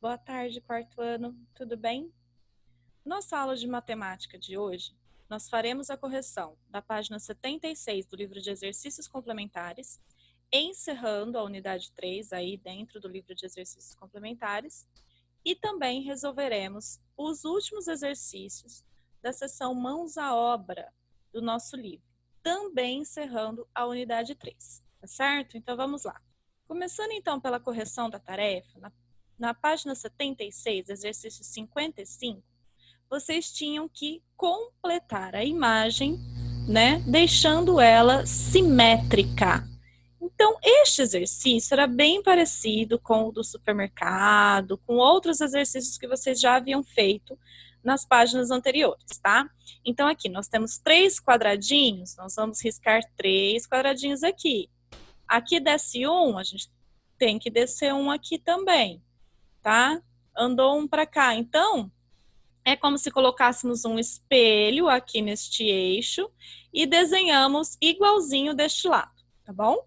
Boa tarde, quarto ano, tudo bem? Nossa aula de matemática de hoje, nós faremos a correção da página 76 do livro de exercícios complementares, encerrando a unidade 3 aí dentro do livro de exercícios complementares, e também resolveremos os últimos exercícios da seção mãos à obra do nosso livro, também encerrando a unidade 3, tá certo? Então vamos lá. Começando então pela correção da tarefa, na página 76, exercício 55, vocês tinham que completar a imagem, né, deixando ela simétrica. Então, este exercício era bem parecido com o do supermercado, com outros exercícios que vocês já haviam feito nas páginas anteriores, tá? Então, aqui nós temos 3 quadradinhos, nós vamos riscar 3 quadradinhos aqui. Aqui desce um, a gente tem que descer um aqui também, tá? Andou um para cá. Então, é como se colocássemos um espelho aqui neste eixo e desenhamos igualzinho deste lado, tá bom?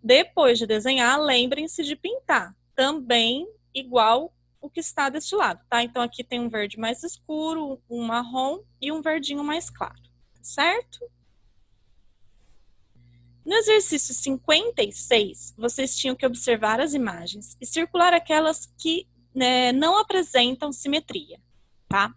Depois de desenhar, lembrem-se de pintar, também igual o que está deste lado, tá? Então, aqui tem um verde mais escuro, um marrom e um verdinho mais claro, certo? No exercício 56, vocês tinham que observar as imagens e circular aquelas que não apresentam simetria, tá?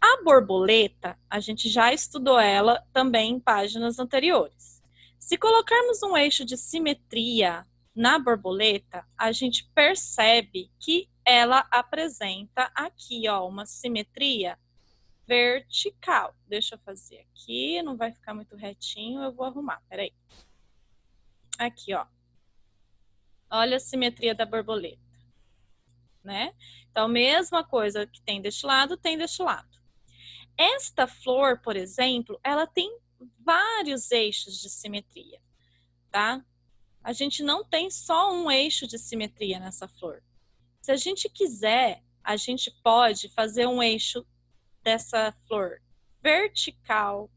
A borboleta, a gente já estudou ela também em páginas anteriores. Se colocarmos um eixo de simetria na borboleta, a gente percebe que ela apresenta aqui, ó, uma simetria vertical. Deixa eu fazer aqui, não vai ficar muito retinho, eu vou arrumar, peraí. Aqui, ó. Olha a simetria da borboleta, né? Então, mesma coisa que tem deste lado, tem deste lado. Esta flor, por exemplo, ela tem vários eixos de simetria, tá? A gente não tem só um eixo de simetria nessa flor. Se a gente quiser, a gente pode fazer um eixo dessa flor vertical,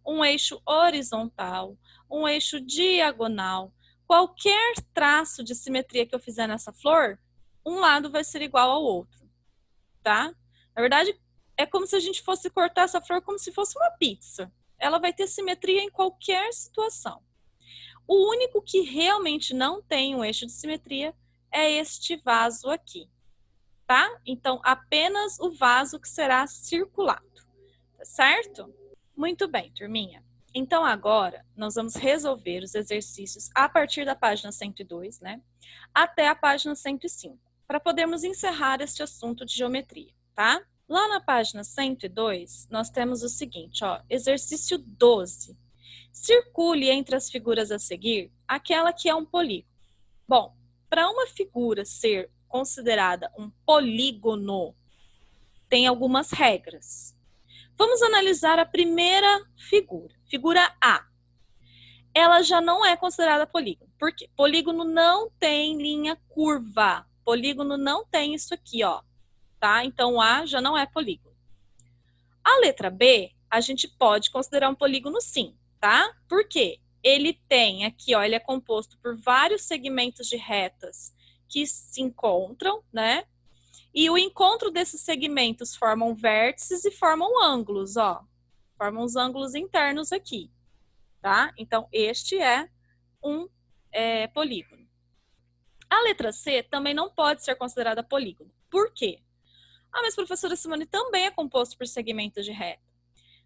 um eixo horizontal, um eixo diagonal. Qualquer traço de simetria que eu fizer nessa flor, um lado vai ser igual ao outro, tá? Na verdade, é como se a gente fosse cortar essa flor como se fosse uma pizza. Ela vai ter simetria em qualquer situação. O único que realmente não tem um eixo de simetria é este vaso aqui, tá? Então, apenas o vaso que será circulado, tá certo? Muito bem, turminha. Então, agora, nós vamos resolver os exercícios a partir da página 102, né? Até a página 105, para podermos encerrar este assunto de geometria, tá? Lá na página 102, nós temos o seguinte, ó, exercício 12. Circule entre as figuras a seguir aquela que é um polígono. Bom, para uma figura ser considerada um polígono, tem algumas regras. Vamos analisar a primeira figura, figura A. Ela já não é considerada polígono. Por quê? Polígono não tem linha curva. Polígono não tem isso aqui, ó. Tá? Então, A já não é polígono. A letra B, a gente pode considerar um polígono sim, tá? Por quê? Ele tem aqui, ó, ele é composto por vários segmentos de retas que se encontram, né? E o encontro desses segmentos formam vértices e formam ângulos, ó. Formam os ângulos internos aqui, tá? Então, este é um polígono. A letra C também não pode ser considerada polígono. Por quê? Ah, mas professora Simone, também é composto por segmentos de reta.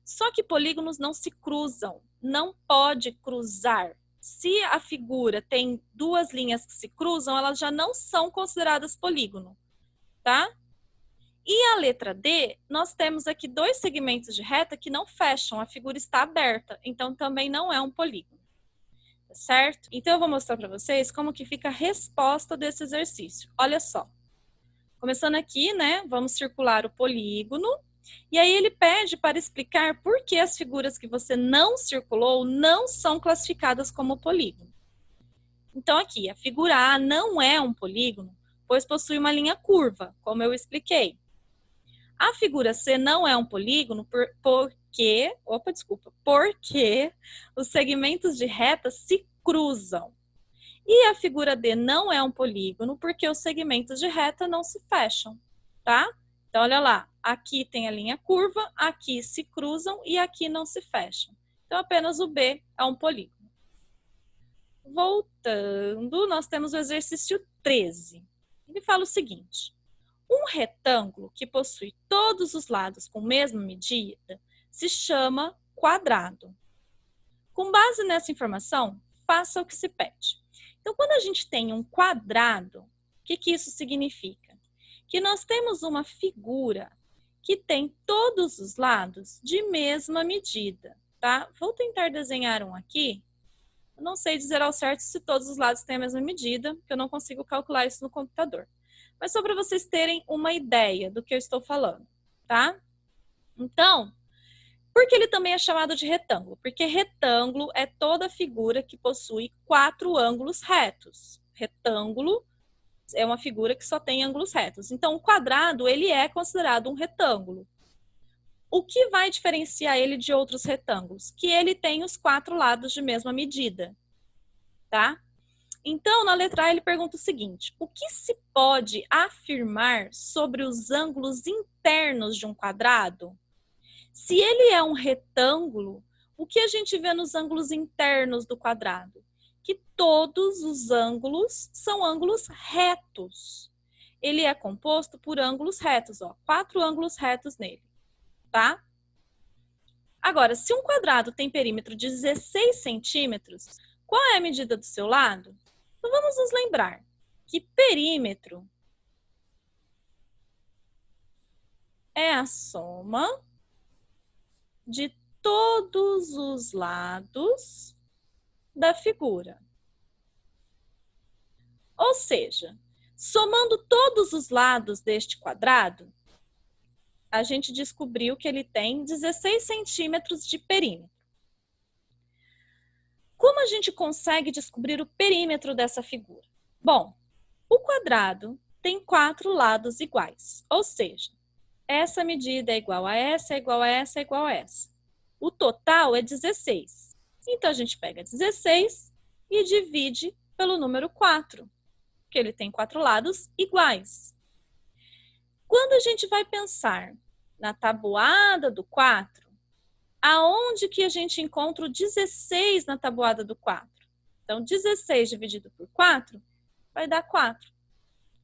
Só que polígonos não se cruzam, não pode cruzar. Se a figura tem duas linhas que se cruzam, elas já não são consideradas polígono, tá? E a letra D, nós temos aqui dois segmentos de reta que não fecham, a figura está aberta, então também não é um polígono, tá certo? Então eu vou mostrar para vocês como que fica a resposta desse exercício. Olha só. Começando aqui, né, vamos circular o polígono, e aí ele pede para explicar por que as figuras que você não circulou não são classificadas como polígono. Então aqui, a figura A não é um polígono, pois possui uma linha curva, como eu expliquei. A figura C não é um polígono porque os segmentos de reta se cruzam. E a figura D não é um polígono porque os segmentos de reta não se fecham, tá? Então, olha lá, aqui tem a linha curva, aqui se cruzam e aqui não se fecham. Então, apenas o B é um polígono. Voltando, nós temos o exercício 13. Ele fala o seguinte: um retângulo que possui todos os lados com a mesma medida se chama quadrado. Com base nessa informação, faça o que se pede. Então, quando a gente tem um quadrado, o que isso significa? Que nós temos uma figura que tem todos os lados de mesma medida, tá? Vou tentar desenhar um aqui. Eu não sei dizer ao certo se todos os lados têm a mesma medida, porque eu não consigo calcular isso no computador. Mas só para vocês terem uma ideia do que eu estou falando, tá? Então, por que ele também é chamado de retângulo? Porque retângulo é toda figura que possui 4 ângulos retos. Retângulo é uma figura que só tem ângulos retos. Então, o quadrado, ele é considerado um retângulo. O que vai diferenciar ele de outros retângulos? Que ele tem os 4 lados de mesma medida, tá? Então, na letra A, ele pergunta o seguinte: o que se pode afirmar sobre os ângulos internos de um quadrado? Se ele é um retângulo, o que a gente vê nos ângulos internos do quadrado? Que todos os ângulos são ângulos retos. Ele é composto por ângulos retos, ó, 4 ângulos retos nele, tá? Agora, se um quadrado tem perímetro de 16 centímetros, qual é a medida do seu lado? Então, vamos nos lembrar que perímetro é a soma de todos os lados da figura. Ou seja, somando todos os lados deste quadrado, a gente descobriu que ele tem 16 centímetros de perímetro. Como a gente consegue descobrir o perímetro dessa figura? Bom, o quadrado tem 4 lados iguais, ou seja, essa medida é igual a essa, é igual a essa, é igual a essa. O total é 16. Então, a gente pega 16 e divide pelo número 4, porque ele tem 4 lados iguais. Quando a gente vai pensar na tabuada do 4, aonde que a gente encontra o 16 na tabuada do 4? Então, 16 dividido por 4 vai dar 4.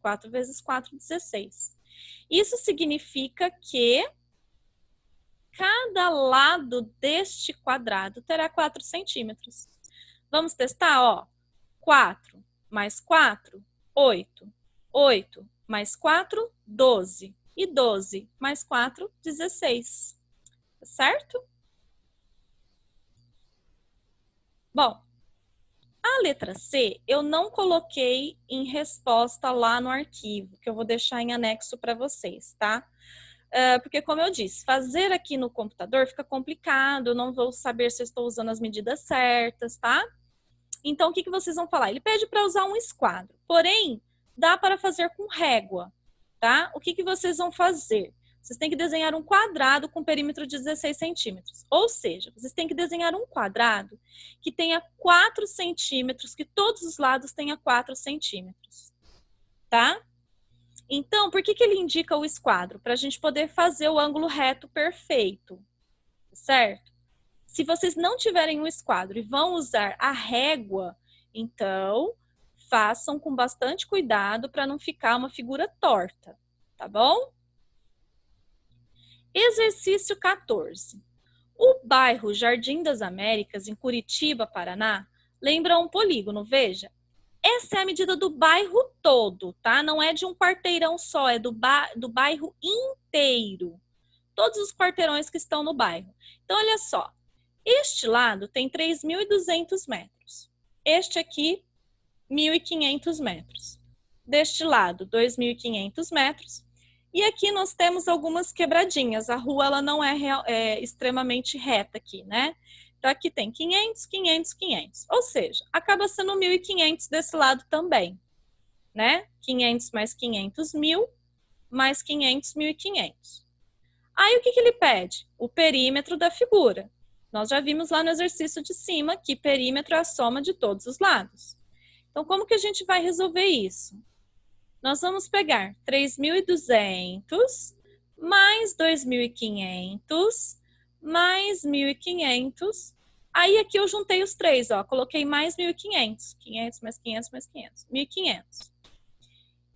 4 vezes 4, 16. Isso significa que cada lado deste quadrado terá 4 centímetros. Vamos testar, ó. 4 mais 4, 8. 8 mais 4, 12. E 12 mais 4, 16. Certo? Bom, a letra C eu não coloquei em resposta lá no arquivo, que eu vou deixar em anexo para vocês, tá? Porque, como eu disse, fazer aqui no computador fica complicado, eu não vou saber se eu estou usando as medidas certas, tá? Então, o que vocês vão falar? Ele pede para usar um esquadro, porém, dá para fazer com régua, tá? O que vocês vão fazer? Vocês têm que desenhar um quadrado com perímetro de 16 centímetros. Ou seja, vocês têm que desenhar um quadrado que tenha 4 centímetros, que todos os lados tenham 4 centímetros, tá? Então, por que ele indica o esquadro? Para a gente poder fazer o ângulo reto perfeito, certo? Se vocês não tiverem um esquadro e vão usar a régua, então façam com bastante cuidado para não ficar uma figura torta, tá bom? Exercício 14. O bairro Jardim das Américas, em Curitiba, Paraná, lembra um polígono, veja. Essa é a medida do bairro todo, tá? Não é de um quarteirão só, é do bairro inteiro. Todos os quarteirões que estão no bairro. Então, olha só. Este lado tem 3.200 metros. Este aqui, 1.500 metros. Deste lado, 2.500 metros. E aqui nós temos algumas quebradinhas. A rua ela não é extremamente reta aqui, né? Então, aqui tem 500, 500, 500. Ou seja, acaba sendo 1.500 desse lado também, né? 500 mais 500, 1.000, mais 500, 1.500. Aí, o que ele pede? O perímetro da figura. Nós já vimos lá no exercício de cima que perímetro é a soma de todos os lados. Então, como que a gente vai resolver isso? Nós vamos pegar 3.200 mais 2.500 mais 1.500. Aí aqui eu juntei os três, ó. Coloquei mais 1.500. 500 mais 500 mais 500. 1.500.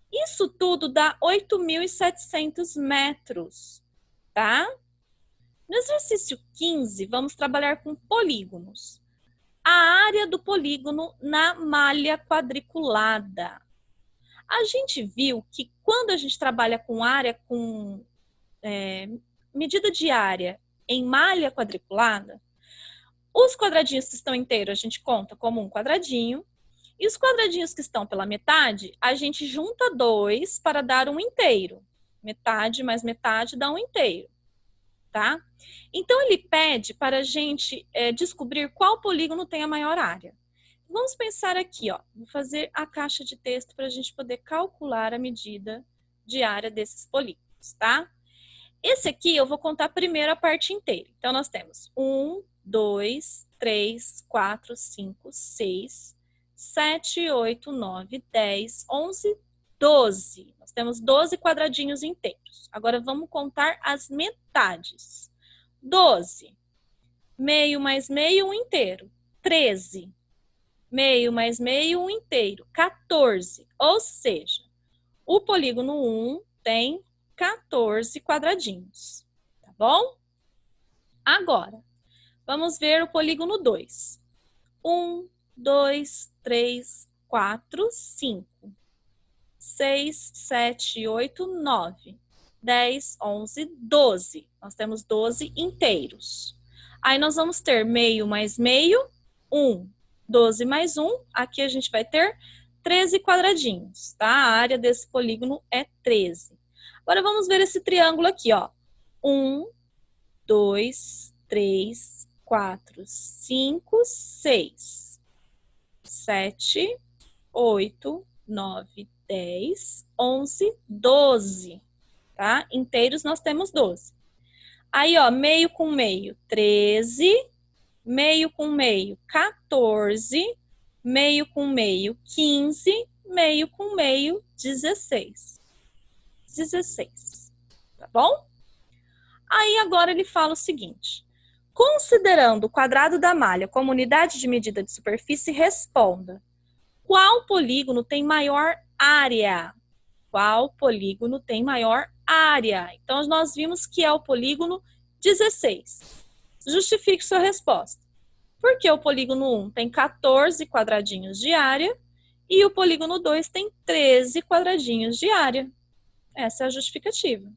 Isso tudo dá 8.700 metros, tá? No exercício 15, vamos trabalhar com polígonos. A área do polígono na malha quadriculada. A gente viu que quando a gente trabalha com área, com medida de área em malha quadriculada, os quadradinhos que estão inteiros a gente conta como um quadradinho, e os quadradinhos que estão pela metade, a gente junta dois para dar um inteiro. Metade mais metade dá um inteiro, tá? Então, ele pede para a gente descobrir qual polígono tem a maior área. Vamos pensar aqui, ó. Vou fazer a caixa de texto para a gente poder calcular a medida de área desses polígonos, tá? Esse aqui eu vou contar primeiro a parte inteira. Então, nós temos 1, 2, 3, 4, 5, 6, 7, 8, 9, 10, 11, 12. Nós temos 12 quadradinhos inteiros. Agora, vamos contar as metades. 12. Meio mais meio, um inteiro. 13. Meio mais meio, um inteiro. 14. Ou seja, o polígono 1 tem 14 quadradinhos. Tá bom? Agora, vamos ver o polígono 2. 1, 2, 3, 4, 5. 6, 7, 8, 9. 10, 11, 12. Nós temos 12 inteiros. Aí nós vamos ter meio mais meio, 1. 12 mais 1, aqui a gente vai ter 13 quadradinhos, tá? A área desse polígono é 13. Agora vamos ver esse triângulo aqui, ó. 1, 2, 3, 4, 5, 6, 7, 8, 9, 10, 11, 12, tá? Inteiros nós temos 12. Aí, ó, meio com meio, 13, meio com meio, 14, meio com meio, 15, meio com meio, 16. 16, tá bom? Aí agora ele fala o seguinte: considerando o quadrado da malha como unidade de medida de superfície, responda: qual polígono tem maior área? Qual polígono tem maior área? Então, nós vimos que é o polígono 16. Justifique sua resposta. Porque o polígono 1 tem 14 quadradinhos de área e o polígono 2 tem 13 quadradinhos de área. Essa é a justificativa,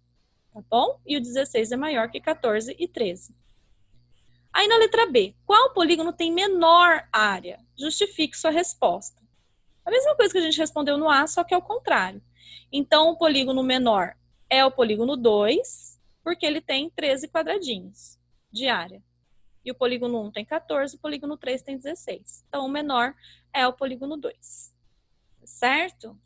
tá bom? E o 16 é maior que 14 e 13. Aí na letra B, qual polígono tem menor área? Justifique sua resposta. A mesma coisa que a gente respondeu no A, só que é o contrário. Então, o polígono menor é o polígono 2, porque ele tem 13 quadradinhos de área. E o polígono 1 tem 14, o polígono 3 tem 16. Então, o menor é o polígono 2. Certo?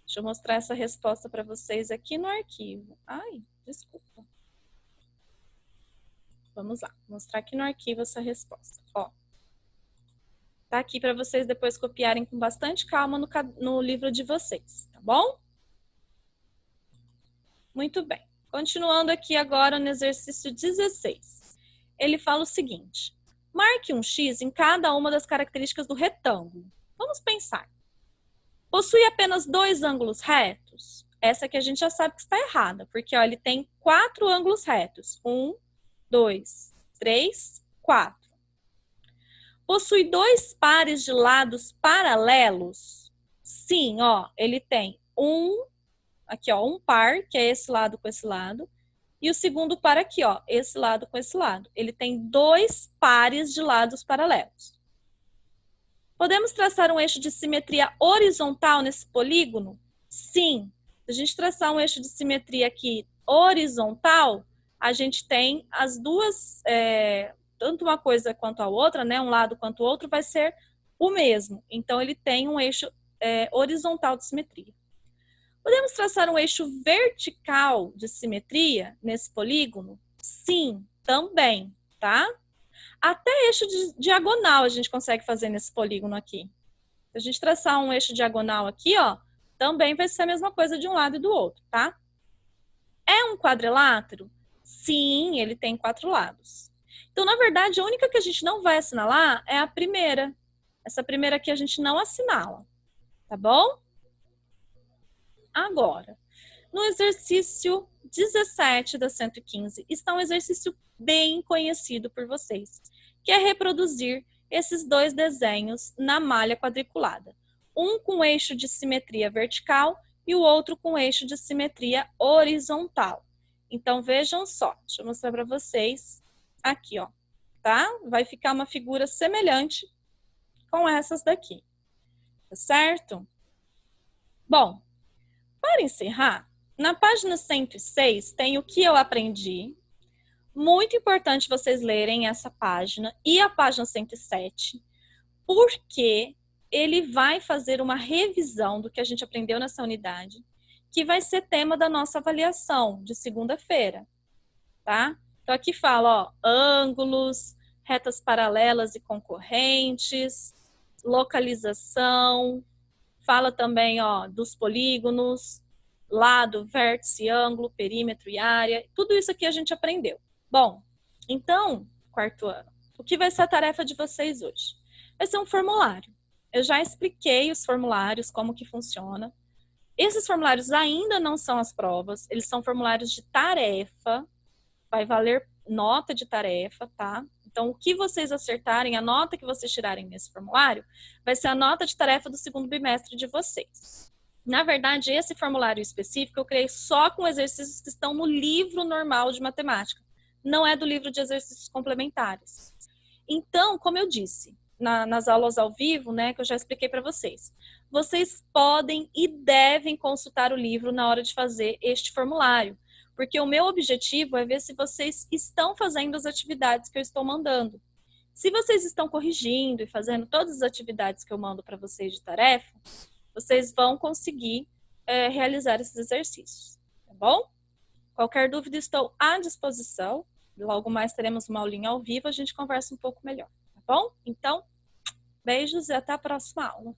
Deixa eu mostrar essa resposta para vocês aqui no arquivo. Ai, desculpa. Vamos lá, vou mostrar aqui no arquivo essa resposta. Ó. Tá aqui para vocês depois copiarem com bastante calma no livro de vocês, tá bom? Muito bem. Continuando aqui agora no exercício 16. Ele fala o seguinte: marque um X em cada uma das características do retângulo. Vamos pensar. Possui apenas 2 ângulos retos? Essa aqui a gente já sabe que está errada, porque ó, ele tem 4 ângulos retos. 1, 2, 3, 4. Possui 2 pares de lados paralelos? Sim, ó, ele tem aqui ó, um par, que é esse lado com esse lado, e o segundo par aqui, ó, esse lado com esse lado. Ele tem 2 pares de lados paralelos. Podemos traçar um eixo de simetria horizontal nesse polígono? Sim. Se a gente traçar um eixo de simetria aqui horizontal, a gente tem as duas, tanto uma coisa quanto a outra, né? Um lado quanto o outro vai ser o mesmo. Então, ele tem um eixo horizontal de simetria. Podemos traçar um eixo vertical de simetria nesse polígono? Sim, também, tá? Até eixo diagonal a gente consegue fazer nesse polígono aqui. Se a gente traçar um eixo diagonal aqui, ó, também vai ser a mesma coisa de um lado e do outro, tá? É um quadrilátero? Sim, ele tem 4 lados. Então, na verdade, a única que a gente não vai assinalar é a primeira. Essa primeira aqui a gente não assinala, tá bom? Agora, no exercício 17 da 115, está um exercício bem conhecido por vocês, que é reproduzir esses 2 desenhos na malha quadriculada. Um com eixo de simetria vertical e o outro com eixo de simetria horizontal. Então, vejam só, deixa eu mostrar para vocês aqui, ó, tá? Vai ficar uma figura semelhante com essas daqui, tá certo? Bom, para encerrar, na página 106 tem o que eu aprendi. Muito importante vocês lerem essa página e a página 107, porque ele vai fazer uma revisão do que a gente aprendeu nessa unidade, que vai ser tema da nossa avaliação de segunda-feira, tá? Então aqui fala, ó, ângulos, retas paralelas e concorrentes, localização, fala também, ó, dos polígonos, lado, vértice, ângulo, perímetro e área, tudo isso aqui a gente aprendeu. Bom, então, quarto ano, o que vai ser a tarefa de vocês hoje? Vai ser um formulário. Eu já expliquei os formulários, como que funciona. Esses formulários ainda não são as provas, eles são formulários de tarefa, vai valer nota de tarefa, tá? Então, o que vocês acertarem, a nota que vocês tirarem nesse formulário, vai ser a nota de tarefa do segundo bimestre de vocês. Na verdade, esse formulário específico eu criei só com exercícios que estão no livro normal de matemática. Não é do livro de exercícios complementares. Então, como eu disse, nas aulas ao vivo, né, que eu já expliquei para vocês, vocês podem e devem consultar o livro na hora de fazer este formulário, porque o meu objetivo é ver se vocês estão fazendo as atividades que eu estou mandando. Se vocês estão corrigindo e fazendo todas as atividades que eu mando para vocês de tarefa, vocês vão conseguir realizar esses exercícios, tá bom? Qualquer dúvida, estou à disposição. Logo mais teremos uma aulinha ao vivo, a gente conversa um pouco melhor, tá bom? Então, beijos e até a próxima aula.